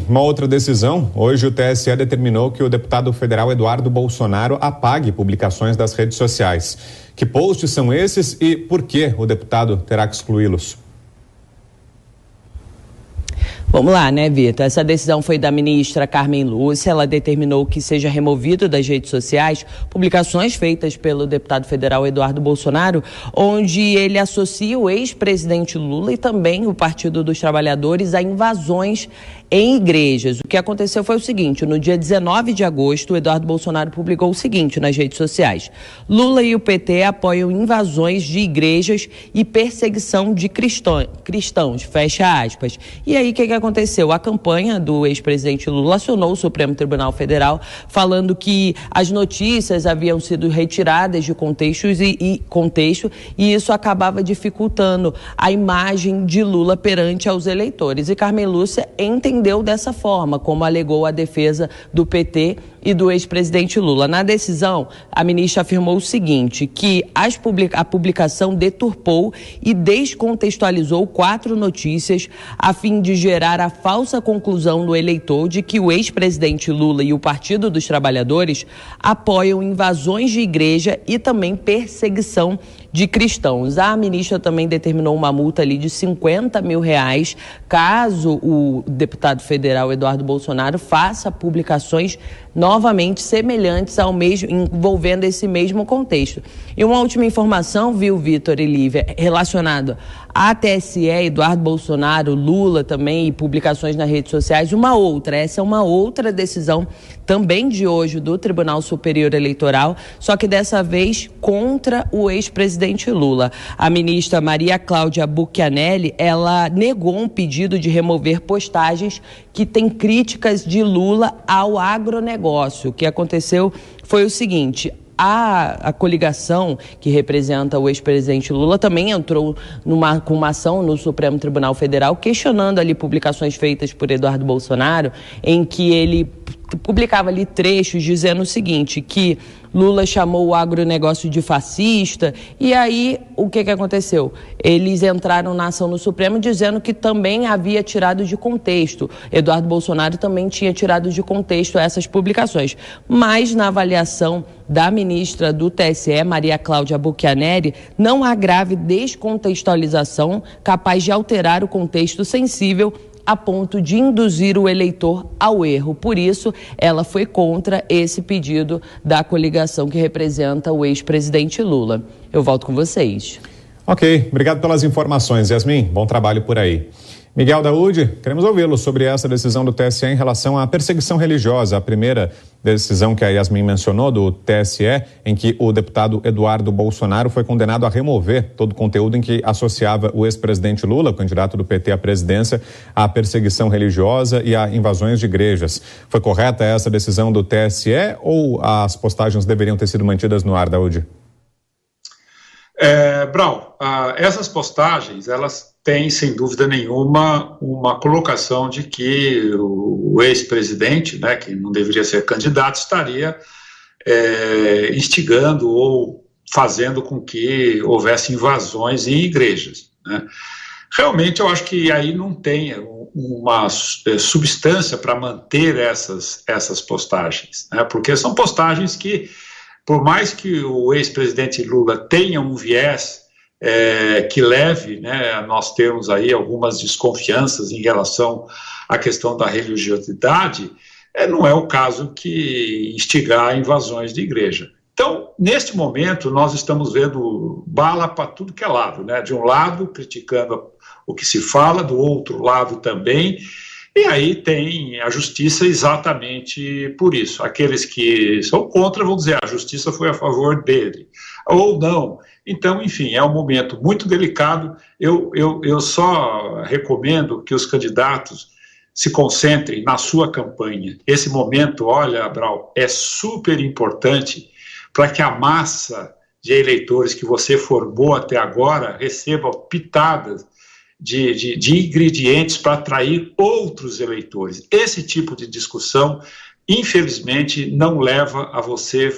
Uma outra decisão. Hoje o TSE determinou que o deputado federal Eduardo Bolsonaro apague publicações das redes sociais. Que posts são esses e por que o deputado terá que excluí-los? Vamos lá, né, Vitor? Essa decisão foi da ministra Carmen Lúcia. Ela determinou que seja removido das redes sociais publicações feitas pelo deputado federal Eduardo Bolsonaro, onde ele associa o ex-presidente Lula e também o Partido dos Trabalhadores a invasões em igrejas. O que aconteceu foi o seguinte: no dia 19 de agosto, o Eduardo Bolsonaro publicou o seguinte nas redes sociais: Lula e o PT apoiam invasões de igrejas e perseguição de cristãos, fecha aspas. E aí, o que aconteceu? A campanha do ex-presidente Lula acionou o Supremo Tribunal Federal falando que as notícias haviam sido retiradas de contexto e isso acabava dificultando a imagem de Lula perante aos eleitores. E Carmen Lúcia entendeu dessa forma, como alegou a defesa do PT e do ex-presidente Lula. Na decisão, a ministra afirmou o seguinte, que a publicação deturpou e descontextualizou 4 notícias a fim de gerar a falsa conclusão do eleitor de que o ex-presidente Lula e o Partido dos Trabalhadores apoiam invasões de igreja e também perseguição de cristãos. A ministra também determinou uma multa ali de R$50 mil caso o deputado federal Eduardo Bolsonaro faça publicações novamente semelhantes ao mesmo, envolvendo esse mesmo contexto. E uma última informação, viu, Vitor e Lívia, relacionado à TSE, Eduardo Bolsonaro, Lula também, e publicações nas redes sociais, essa é uma outra decisão também de hoje do Tribunal Superior Eleitoral, só que dessa vez contra o ex-presidente Lula. A ministra Maria Cláudia Buchianelli, ela negou um pedido de remover postagens que têm críticas de Lula ao agronegócio. O que aconteceu foi o seguinte: a coligação que representa o ex-presidente Lula também entrou com uma ação no Supremo Tribunal Federal questionando ali publicações feitas por Eduardo Bolsonaro, em que ele publicava ali trechos dizendo o seguinte, que Lula chamou o agronegócio de fascista, e aí o que aconteceu? Eles entraram na ação no Supremo dizendo que também havia tirado de contexto. Eduardo Bolsonaro também tinha tirado de contexto essas publicações. Mas na avaliação da ministra do TSE, Maria Cláudia Buchianelli, não há grave descontextualização capaz de alterar o contexto sensível a ponto de induzir o eleitor ao erro. Por isso, ela foi contra esse pedido da coligação que representa o ex-presidente Lula. Eu volto com vocês. Ok, obrigado pelas informações, Yasmin. Bom trabalho por aí. Miguel Daúde, queremos ouvi-lo sobre essa decisão do TSE em relação à perseguição religiosa, a primeira decisão que a Yasmin mencionou do TSE, em que o deputado Eduardo Bolsonaro foi condenado a remover todo o conteúdo em que associava o ex-presidente Lula, o candidato do PT à presidência, à perseguição religiosa e a invasões de igrejas. Foi correta essa decisão do TSE ou as postagens deveriam ter sido mantidas no ar, Daúde? Brau, essas postagens, elas têm, sem dúvida nenhuma, uma colocação de que o ex-presidente, né, que não deveria ser candidato, estaria instigando ou fazendo com que houvesse invasões em igrejas, né? Realmente, eu acho que aí não tem uma substância para manter essas postagens, né? Porque são postagens que, por mais que o ex-presidente Lula tenha um viés que leve, né, nós temos aí algumas desconfianças em relação à questão da religiosidade, não é o caso que instigar invasões de igreja. Então, neste momento, nós estamos vendo bala para tudo que é lado, né? De um lado, criticando o que se fala, do outro lado também. E aí tem a justiça exatamente por isso. Aqueles que são contra vão dizer a justiça foi a favor dele, ou não. Então, enfim, é um momento muito delicado. Eu só recomendo que os candidatos se concentrem na sua campanha. Esse momento, olha, Brau, é super importante para que a massa de eleitores que você formou até agora receba pitadas de ingredientes para atrair outros eleitores. Esse tipo de discussão, infelizmente, não leva a você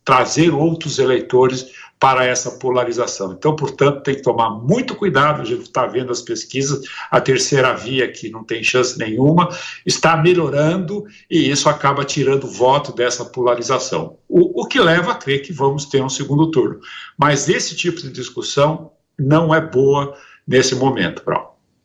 trazer outros eleitores para essa polarização. Então, portanto, tem que tomar muito cuidado. A gente está vendo as pesquisas, a terceira via, que não tem chance nenhuma, está melhorando, e isso acaba tirando voto dessa polarização. O que leva a crer que vamos ter um segundo turno. Mas esse tipo de discussão não é boa nesse momento, Brau.